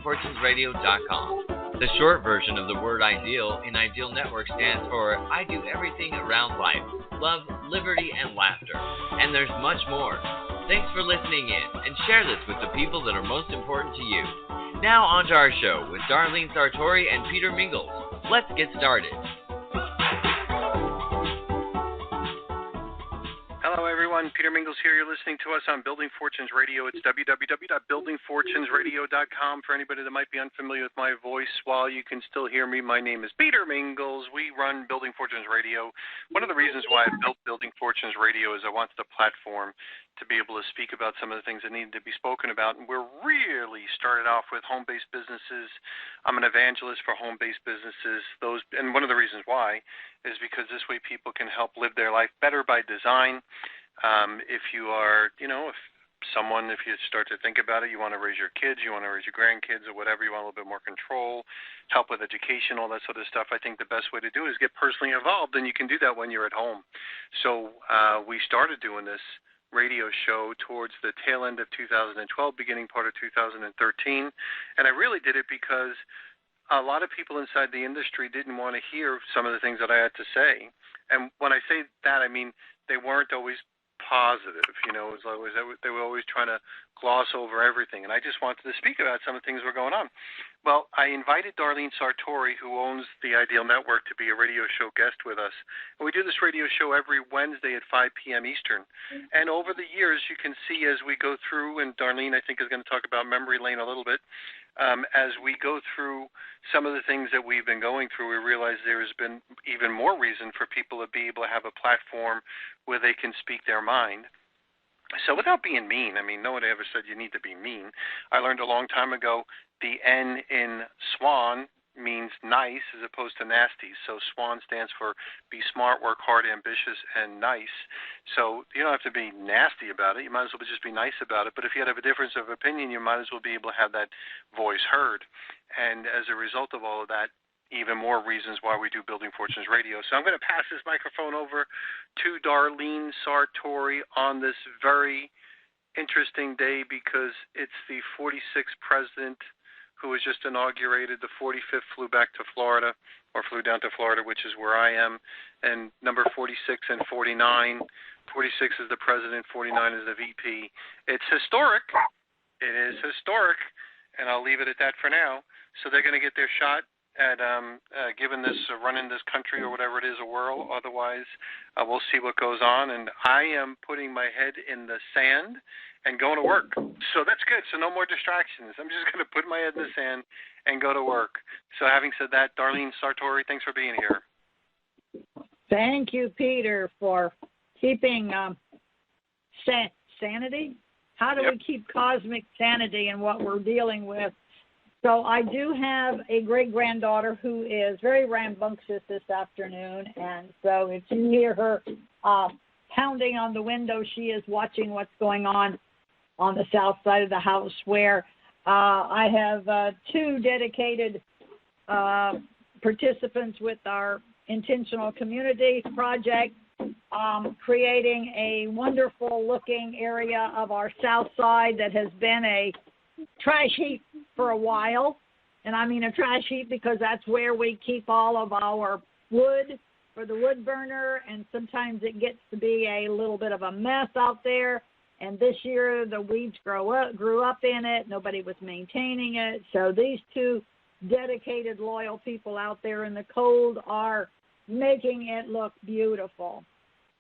buildingfortunesradio.com. The short version of the word ideal in Ideal Network stands for I do everything around life, love, liberty, and laughter. And there's much more. Thanks for listening in, and share this with the people that are most important to you. Now on to our show with Darlene Sartore and Peter Mingles. Let's get started. Hello, everyone. Peter Mingles here. You're listening to us on Building Fortunes Radio. It's www.buildingfortunesradio.com for anybody that might be unfamiliar with my voice. While you can still hear me, my name is Peter Mingles. We run Building Fortunes Radio. One of the reasons why I built Building Fortunes Radio is I wanted a platform to be able to speak about some of the things that needed to be spoken about. And we're really started off with home-based businesses. I'm an evangelist for home-based businesses. And one of the reasons why is because this way people can help live their life better by design. If you are, if you start to think about it, you want to raise your kids, you want to raise your grandkids or whatever, you want a little bit more control, help with education, all that sort of stuff, I think the best way to do it is get personally involved, and you can do that when you're at home. So we started doing this radio show towards the tail end of 2012, beginning part of 2013, and I really did it because a lot of people inside the industry didn't want to hear some of the things that I had to say. And when I say that, I mean they weren't always positive. It was always, they were always trying to gloss over everything. And I just wanted to speak about some of the things that were going on. Well, I invited Darlene Sartore, who owns the Ideal Network, to be a radio show guest with us. And we do this radio show every Wednesday at 5 p.m. Eastern. And over the years, you can see as we go through, and Darlene, I think, is going to talk about memory lane a little bit, as we go through some of the things that we've been going through, we realize there has been even more reason for people to be able to have a platform where they can speak their mind. So without being mean, no one ever said you need to be mean. I learned a long time ago the N in SWAN means nice as opposed to nasty. So SWAN stands for be smart, work hard, ambitious, and nice. So you don't have to be nasty about it. You might as well just be nice about it. But if you have a difference of opinion, you might as well be able to have that voice heard. And as a result of all of that, even more reasons why we do Building Fortunes Radio. So I'm going to pass this microphone over to Darlene Sartore on this very interesting day because it's the 46th president who was just inaugurated. The 45th flew back to Florida, or flew down to Florida, which is where I am. And number 46 and 49, 46 is the president, 49 is the VP. It's historic. It is historic, and I'll leave it at that for now. So they're going to get their shot at giving this, running this country or whatever it is, a whirl. Otherwise, we'll see what goes on. And I am putting my head in the sand and going to work. So that's good. So no more distractions. I'm just going to put my head in the sand and go to work. So having said that, Darlene Sartore, thanks for being here. Thank you, Peter, for keeping sanity. How do we keep cosmic sanity in what we're dealing with? So I do have a great-granddaughter who is very rambunctious this afternoon, and so if you hear her pounding on the window, she is watching what's going on the south side of the house, where I have two dedicated participants with our Intentional Community Project, creating a wonderful-looking area of our south side that has been a trash heap for a while. And I mean a trash heap because that's where we keep all of our wood for the wood burner, and sometimes it gets to be a little bit of a mess out there. And this year the weeds grew up in it. Nobody was maintaining it. So these two dedicated, loyal people out there in the cold are making it look beautiful.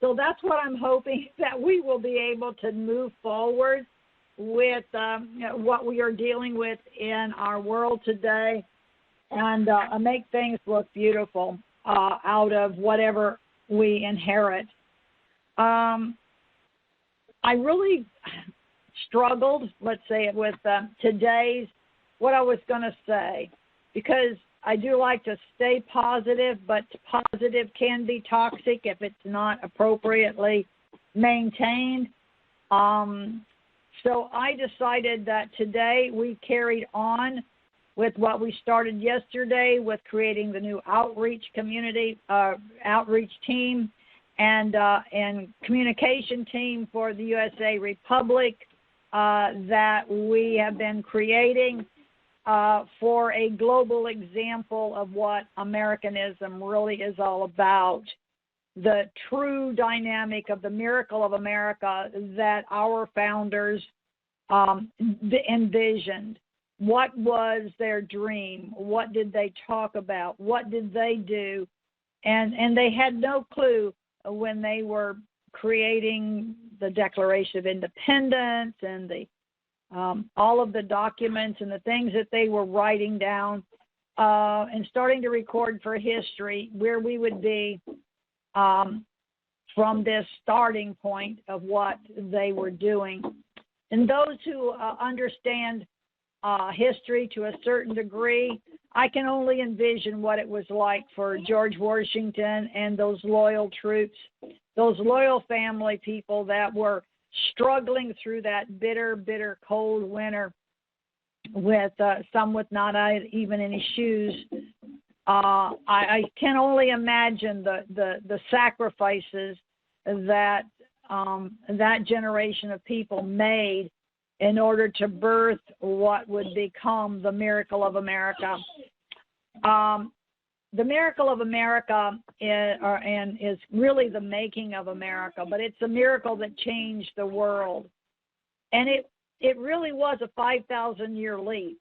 So that's what I'm hoping, that we will be able to move forward with what we are dealing with in our world today, and make things look beautiful out of whatever we inherit. I really struggled, let's say it, with today's, what I was going to say, because I do like to stay positive, but positive can be toxic if it's not appropriately maintained. So I decided that today we carried on with what we started yesterday with creating the new outreach team and communication team for the USA Republic that we have been creating. for a global example of what Americanism really is all about. The true dynamic of the miracle of America that our founders envisioned. What was their dream? What did they talk about? What did they do? And they had no clue when they were creating the Declaration of Independence and the all of the documents and the things that they were writing down and starting to record for history, where we would be from this starting point of what they were doing. And those who understand history to a certain degree, I can only envision what it was like for George Washington and those loyal troops, those loyal family people that were struggling through that bitter, bitter cold winter with some with not even any shoes. I can only imagine the sacrifices that that generation of people made in order to birth what would become the miracle of America. The miracle of America is really the making of America, but it's a miracle that changed the world. And it really was a 5,000-year leap.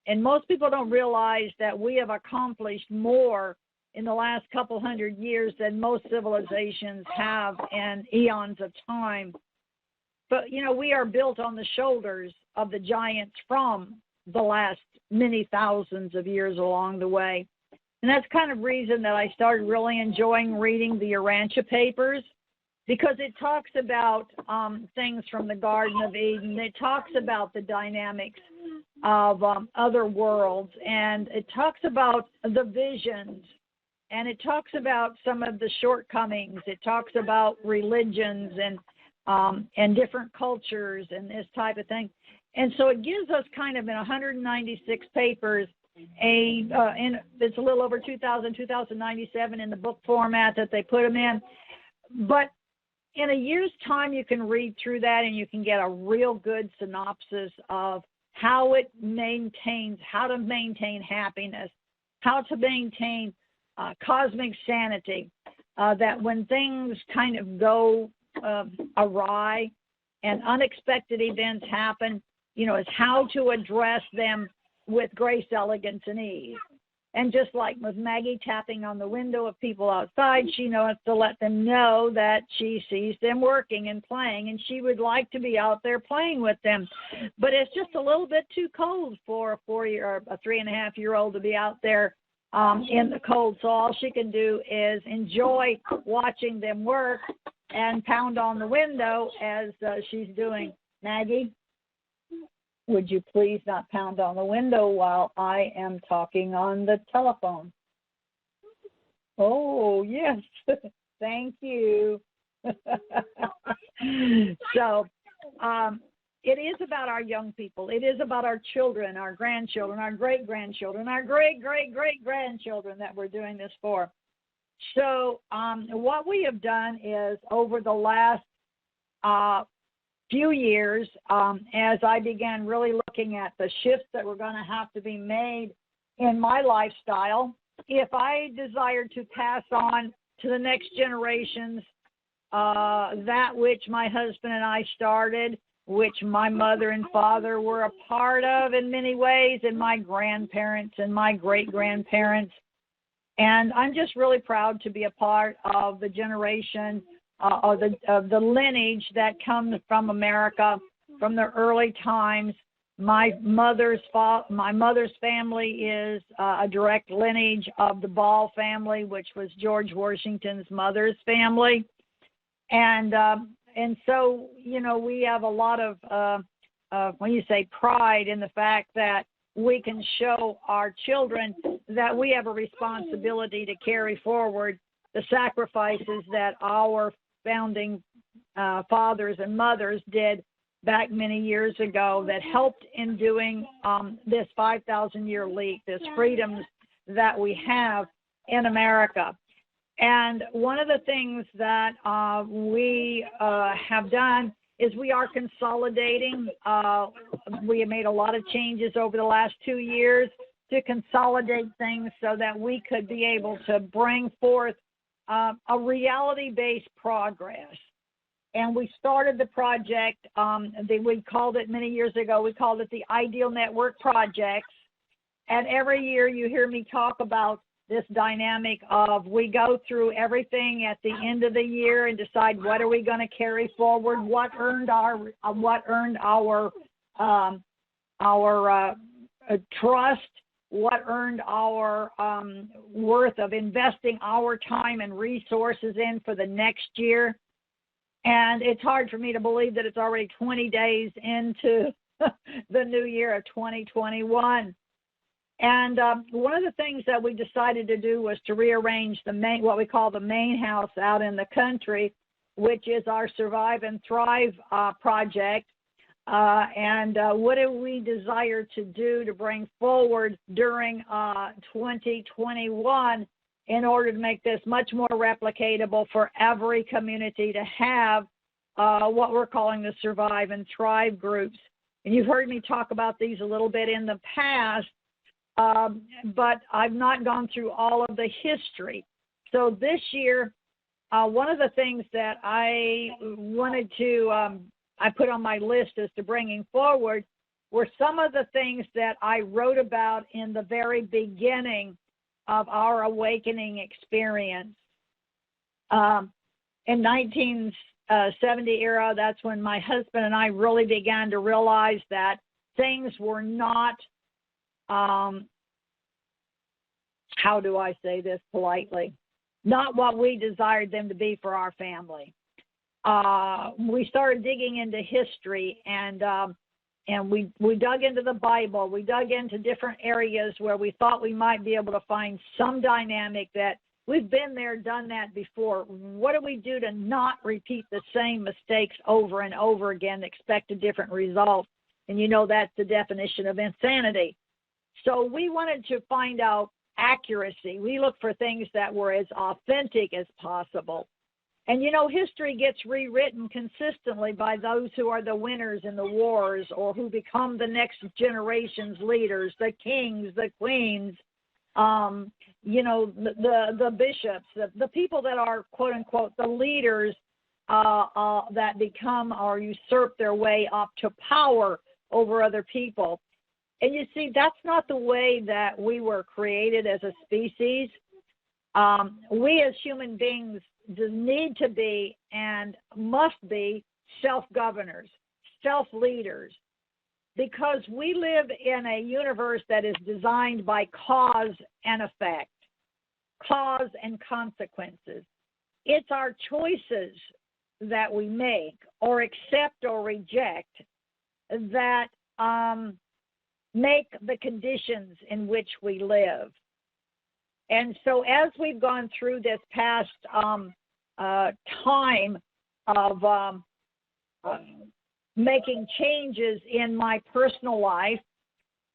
And most people don't realize that we have accomplished more in the last couple hundred years than most civilizations have in eons of time. But, you know, we are built on the shoulders of the giants from the last many thousands of years along the way. And that's kind of reason that I started really enjoying reading the Urantia papers, because it talks about things from the Garden of Eden. It talks about the dynamics of other worlds, and it talks about the visions, and it talks about some of the shortcomings. It talks about religions and different cultures and this type of thing. And so it gives us kind of in 196 papers, it's a little over 2,097 in the book format that they put them in. But in a year's time, you can read through that and you can get a real good synopsis of how it maintains, how to maintain happiness, how to maintain cosmic sanity, that when things kind of go awry and unexpected events happen, you know, is how to address them with grace, elegance, and ease. And just like with Maggie tapping on the window of people outside, she knows to let them know that she sees them working and playing, and she would like to be out there playing with them. But it's just a little bit too cold for a 4-year or a 3.5-year-old to be out there in the cold. So all she can do is enjoy watching them work and pound on the window as she's doing. Maggie, would you please not pound on the window while I am talking on the telephone? Oh, yes. Thank you. So it is about our young people. It is about our children, our grandchildren, our great-grandchildren, our great-great-great-grandchildren that we're doing this for. So what we have done is over the last few years, as I began really looking at the shifts that were going to have to be made in my lifestyle, if I desired to pass on to the next generations that which my husband and I started, which my mother and father were a part of in many ways, and my grandparents and my great-grandparents. And I'm just really proud to be a part of the generation of the lineage that comes from America from the early times. My mother's family is a direct lineage of the Ball family, which was George Washington's mother's family, and so you know we have a lot of when you say pride in the fact that we can show our children that we have a responsibility to carry forward the sacrifices that our founding fathers and mothers did back many years ago that helped in doing this 5,000-year leap, this freedoms that we have in America. And one of the things that we have done is we are consolidating. We have made a lot of changes over the last 2 years to consolidate things so that we could be able to bring forth a reality-based progress. And we started the project, we called it many years ago, we called it the Ideal Network Projects. And every year you hear me talk about this dynamic of we go through everything at the end of the year and decide what are we going to carry forward, what earned our trust, what earned our worth of investing our time and resources in for the next year. And it's hard for me to believe that it's already 20 days into the new year of 2021. And one of the things that we decided to do was to rearrange what we call the main house out in the country, which is our Survive and Thrive project. And what do we desire to do to bring forward during 2021 in order to make this much more replicatable for every community to have what we're calling the Survive and Thrive groups. And you've heard me talk about these a little bit in the past. But I've not gone through all of the history. So this year, one of the things that I wanted to, I put on my list as to bringing forward were some of the things that I wrote about in the very beginning of our awakening experience. In 1970 era, that's when my husband and I really began to realize that things were not how do I say this politely? Not what we desired them to be for our family. We started digging into history, and we dug into the Bible. We dug into different areas where we thought we might be able to find some dynamic that we've been there, done that before. What do we do to not repeat the same mistakes over and over again, expect a different result? And you know that's the definition of insanity. So we wanted to find out accuracy. We looked for things that were as authentic as possible. And, you know, history gets rewritten consistently by those who are the winners in the wars or who become the next generation's leaders, the kings, the queens, the bishops, the people that are, quote unquote, the leaders that become or usurp their way up to power over other people. And you see, that's not the way that we were created as a species. We as human beings need to be and must be self-governors, self-leaders, because we live in a universe that is designed by cause and effect, cause and consequences. It's our choices that we make or accept or reject that make the conditions in which we live. And so as we've gone through this past time of making changes in my personal life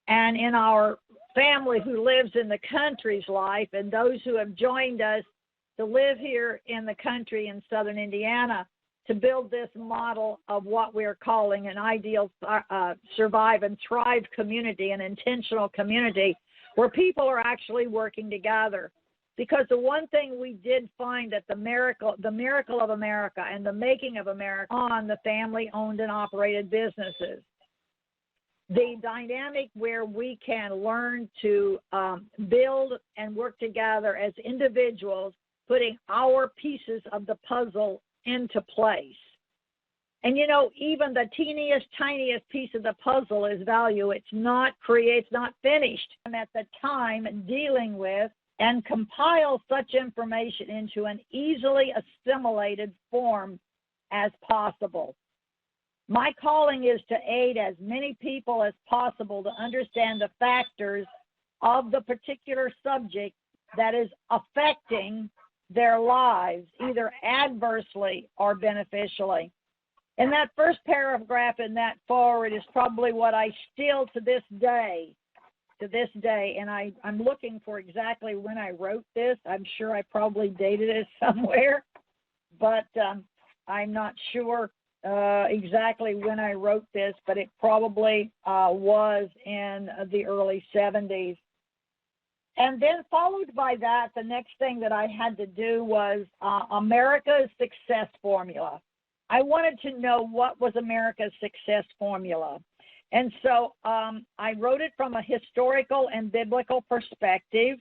and in our family who lives in the country's life, and those who have joined us to live here in the country in southern Indiana, to build this model of what we're calling an ideal survive and thrive community, an intentional community where people are actually working together. Because the one thing we did find that the miracle of America and the making of America on the family-owned and operated businesses, the dynamic where we can learn to build and work together as individuals, putting our pieces of the puzzle into place. And you know, even the teeniest, tiniest piece of the puzzle is value. It's not finished. I'm at the time dealing with and compile such information into an easily assimilated form as possible. My calling is to aid as many people as possible to understand the factors of the particular subject that is affecting their lives, either adversely or beneficially. And that first paragraph in that forward is probably what I still to this day, and I'm looking for exactly when I wrote this. I'm sure I probably dated it somewhere, but I'm not sure exactly when I wrote this, but it probably was in the early 70s. And then followed by that, the next thing that I had to do was America's success formula. I wanted to know what was America's success formula. And so I wrote it from a historical and biblical perspective.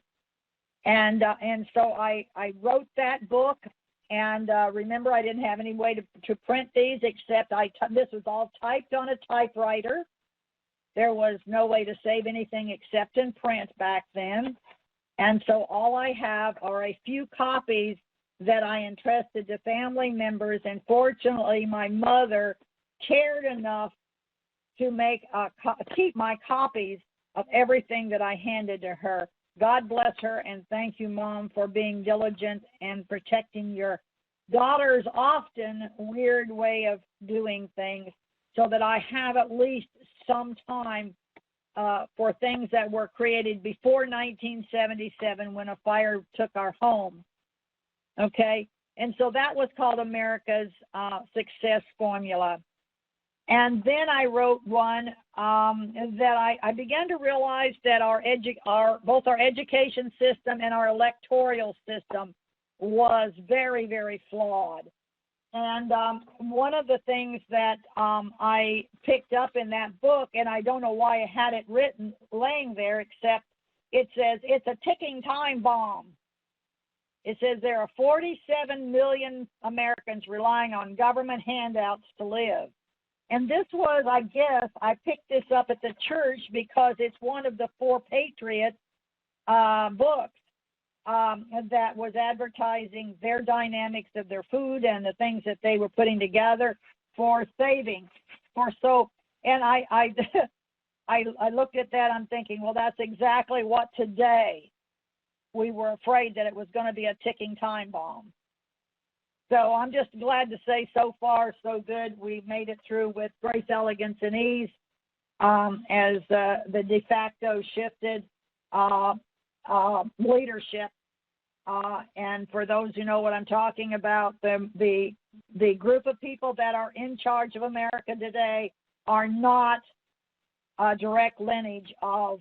And so I wrote that book. And remember, I didn't have any way to print these except this was all typed on a typewriter. There was no way to save anything except in print back then. And so all I have are a few copies that I entrusted to family members. And fortunately, my mother cared enough to keep my copies of everything that I handed to her. God bless her, and thank you, Mom, for being diligent and protecting your daughter's often weird way of doing things, so that I have at least some time for things that were created before 1977 when a fire took our home. Okay? And so that was called America's Success Formula. And then I wrote one that I began to realize that both our education system and our electoral system was very, very flawed. And one of the things that I picked up in that book, and I don't know why I had it written laying there, except it says it's a ticking time bomb. It says there are 47 million Americans relying on government handouts to live. And this was, I guess, I picked this up at the church because it's one of the 4 Patriot books that was advertising their dynamics of their food and the things that they were putting together for saving. And I looked at that, I'm thinking, well, that's exactly what today we were afraid that it was going to be a ticking time bomb. So I'm just glad to say so far so good. We made it through with grace, elegance, and ease as the de facto shifted leadership. And for those who know what I'm talking about, the group of people that are in charge of America today are not a direct lineage of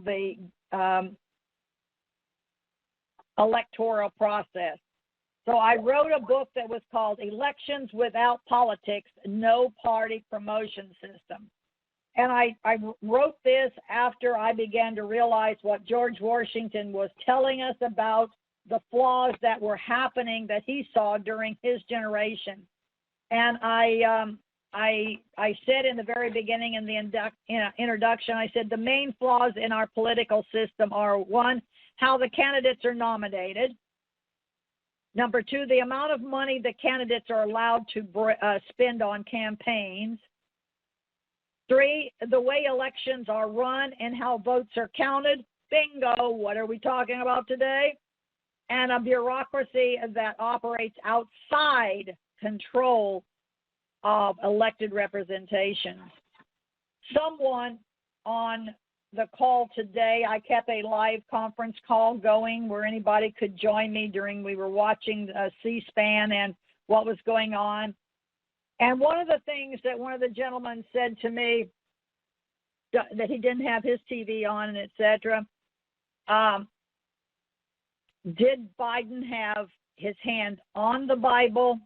the electoral process. So I wrote a book that was called Elections Without Politics, No Party Promotion System. And I wrote this after I began to realize what George Washington was telling us about the flaws that were happening that he saw during his generation. And I said in the very beginning in the introduction, I said the main flaws in our political system are, 1, how the candidates are nominated. Number 2, the amount of money the candidates are allowed to spend on campaigns. 3, the way elections are run and how votes are counted. Bingo, what are we talking about today? And a bureaucracy that operates outside control of elected representation. Someone on the call today, I kept a live conference call going where anybody could join me we were watching C-SPAN and what was going on. And one of the things that one of the gentlemen said to me, that he didn't have his TV on and et cetera, did Biden have his hand on the Bible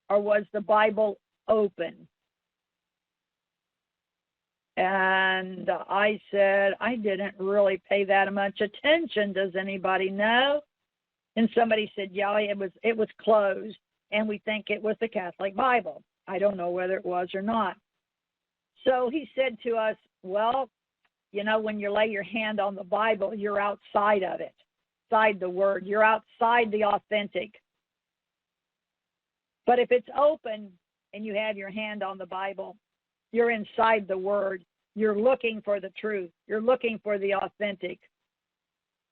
or was the Bible open? And I said, I didn't really pay that much attention. Does anybody know? And somebody said, yeah, it was closed, and we think it was the Catholic Bible. I don't know whether it was or not. So he said to us, well, when you lay your hand on the Bible, you're outside of it, outside the Word. You're outside the authentic. But if it's open and you have your hand on the Bible, you're inside the Word. You're looking for the truth. You're looking for the authentic.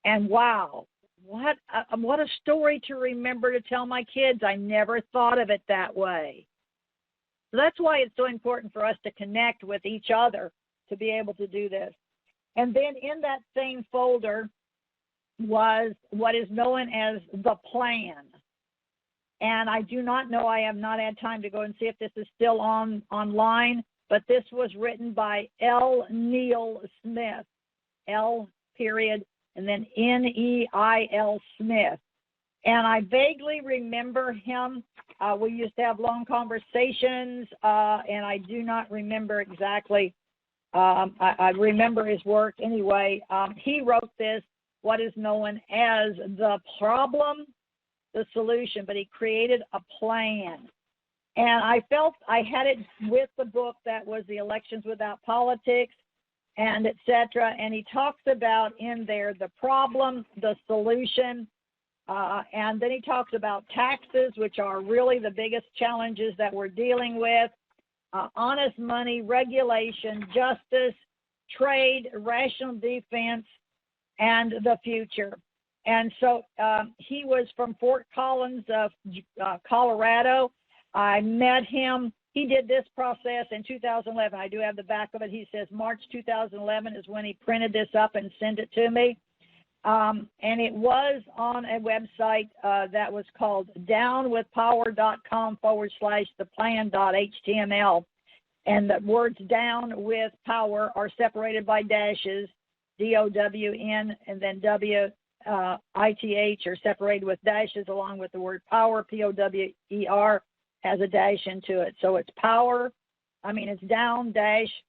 And wow, what a story to remember to tell my kids. I never thought of it that way. So that's why it's so important for us to connect with each other to be able to do this. And then in that same folder was what is known as the plan. And I do not know, I have not had time to go and see if this is still online, but this was written by L. Neil Smith, L. period, and then Neil Smith. And I vaguely remember him. We used to have long conversations, and I do not remember exactly. I remember his work anyway. He wrote this, what is known as the problem, the solution, but he created a plan. And I felt I had it with the book that was The Elections Without Politics, and et cetera. And he talks about in there the problem, the solution, and then he talks about taxes, which are really the biggest challenges that we're dealing with, honest money, regulation, justice, trade, rational defense, and the future. And so he was from Fort Collins, Colorado. I met him. He did this process in 2011. I do have the back of it. He says March 2011 is when he printed this up and sent it to me. And it was on a website that was called downwithpower.com/theplan.html. And the words down with power are separated by dashes, DOWN, and then WITH are separated with dashes along with the word power, POWER, has a dash into it. So it's it's down dash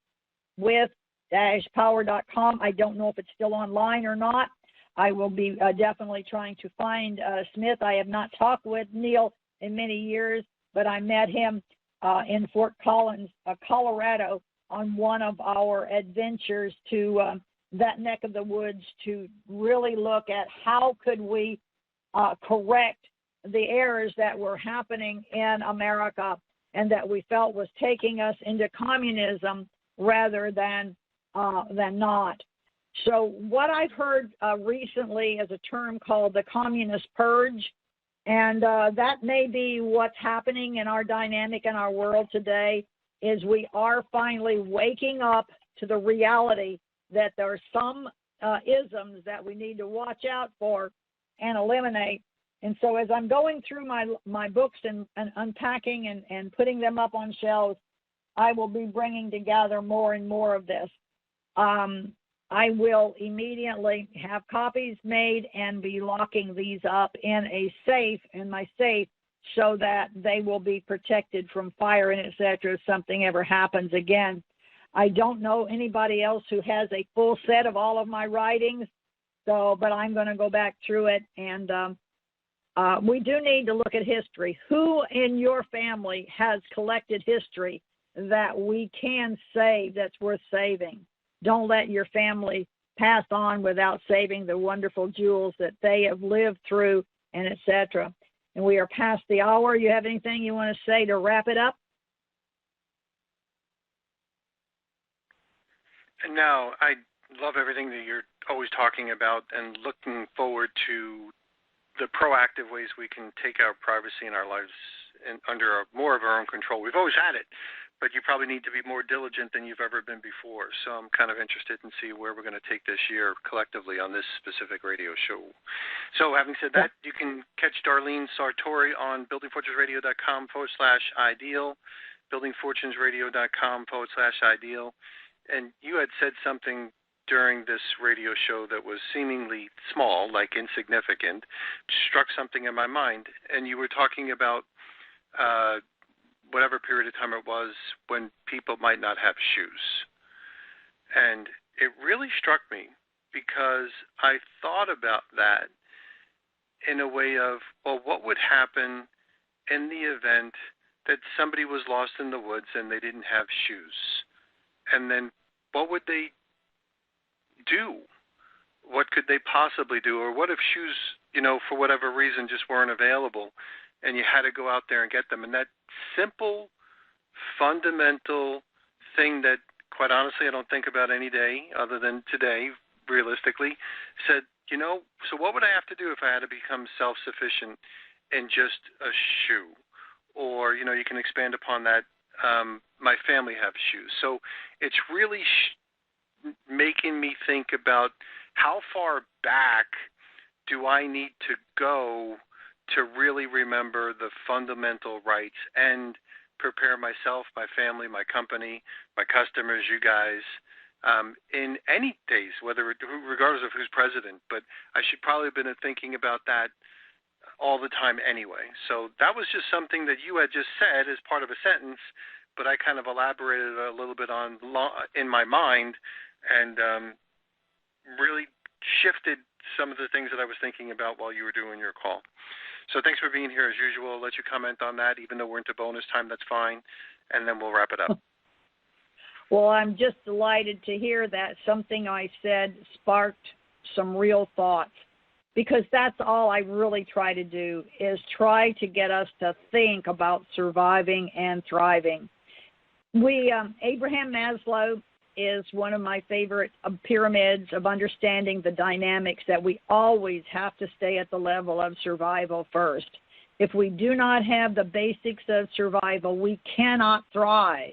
with dash power.com. I don't know if it's still online or not. I will be definitely trying to find Smith. I have not talked with Neil in many years, but I met him in Fort Collins, Colorado, on one of our adventures to that neck of the woods to really look at how could we correct the errors that were happening in America and that we felt was taking us into communism rather than not. So what I've heard recently is a term called the communist purge, and that may be what's happening in our dynamic in our world today, is we are finally waking up to the reality that there are some isms that we need to watch out for and eliminate. And so as I'm going through my books and unpacking and putting them up on shelves, I will be bringing together more and more of this. I will immediately have copies made and be locking these up in my safe, so that they will be protected from fire and et cetera if something ever happens again. I don't know anybody else who has a full set of all of my writings, but I'm going to go back through it. And we do need to look at history. Who in your family has collected history that we can save, that's worth saving? Don't let your family pass on without saving the wonderful jewels that they have lived through, and et cetera. And we are past the hour. You have anything you want to say to wrap it up? No, I love everything that you're always talking about and looking forward to the proactive ways we can take our privacy in our lives under more of our own control. We've always had it, but you probably need to be more diligent than you've ever been before. So I'm kind of interested in see where we're going to take this year collectively on this specific radio show. So having said that, you can catch Darlene Sartore on buildingfortunesradio.com/ideal, buildingfortunesradio.com/ideal. And you had said something during this radio show that was seemingly small, like insignificant, struck something in my mind. And you were talking about whatever period of time it was when people might not have shoes. And it really struck me because I thought about that in a way of, well, what would happen in the event that somebody was lost in the woods and they didn't have shoes? And then what would they do? What could they possibly do? Or what if shoes, for whatever reason just weren't available and you had to go out there and get them? And that simple, fundamental thing that, quite honestly, I don't think about any day other than today, realistically, said, so what would I have to do if I had to become self-sufficient in just a shoe? Or, you can expand upon that, my family have shoes. So it's really making me think about how far back do I need to go to really remember the fundamental rights and prepare myself, my family, my company, my customers, you guys, in any days, regardless of who's president. But I should probably have been thinking about that all the time anyway. So that was just something that you had just said as part of a sentence, but I kind of elaborated a little bit on in my mind and really shifted some of the things that I was thinking about while you were doing your call. So thanks for being here as usual. I'll let you comment on that. Even though we're into bonus time, that's fine. And then we'll wrap it up. Well, I'm just delighted to hear that something I said sparked some real thoughts, because that's all I really try to do, is try to get us to think about surviving and thriving. Abraham Maslow is one of my favorite pyramids of understanding the dynamics that we always have to stay at the level of survival first. If we do not have the basics of survival, we cannot thrive.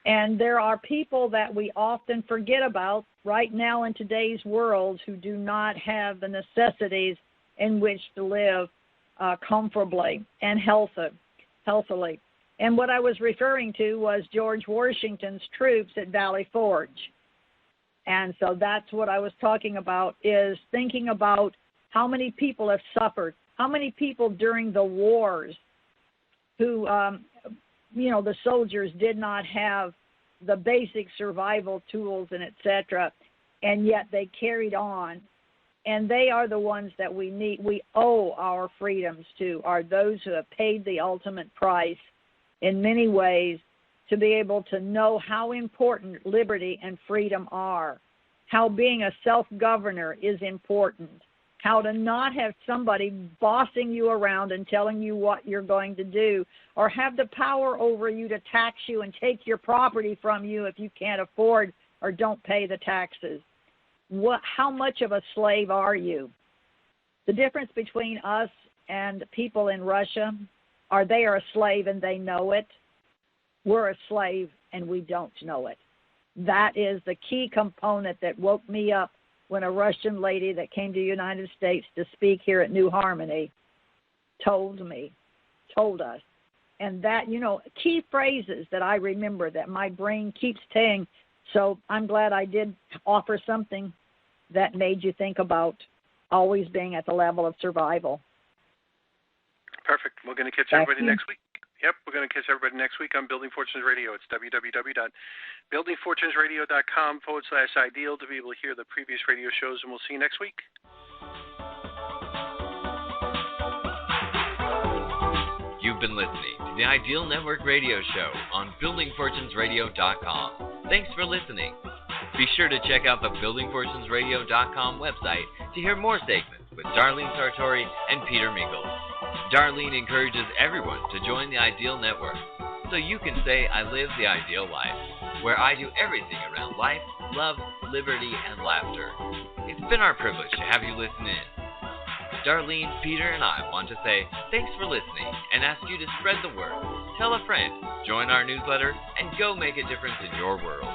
And there are people that we often forget about right now in today's world who do not have the necessities in which to live comfortably and healthily. And what I was referring to was George Washington's troops at Valley Forge. And so that's what I was talking about, is thinking about how many people have suffered, how many people during the wars who, the soldiers did not have the basic survival tools and et cetera, and yet they carried on. And they are the ones that we owe our freedoms to, are those who have paid the ultimate price in many ways to be able to know how important liberty and freedom are, how being a self-governor is important, how to not have somebody bossing you around and telling you what you're going to do, or have the power over you to tax you and take your property from you if you can't afford or don't pay the taxes. How much of a slave are you? The difference between us and people in Russia are they are a slave and they know it. We're a slave and we don't know it. That is the key component that woke me up when a Russian lady that came to the United States to speak here at New Harmony told us. And that, key phrases that I remember that my brain keeps saying. So I'm glad I did offer something that made you think about always being at the level of survival. Perfect. We're going to catch everybody next week. Yep, we're going to catch everybody next week on Building Fortunes Radio. It's www.buildingfortunesradio.com/ideal to be able to hear the previous radio shows, and we'll see you next week. You've been listening to the Ideal Network Radio Show on BuildingFortunesRadio.com. Thanks for listening. Be sure to check out the BuildingFortunesRadio.com website to hear more segments with Darlene Sartore and Peter Mingles. Darlene encourages everyone to join the Ideal Network so you can say, I live the ideal life, where I do everything around life, love, liberty, and laughter. It's been our privilege to have you listen in. Darlene, Peter, and I want to say thanks for listening and ask you to spread the word, tell a friend, join our newsletter, and go make a difference in your world.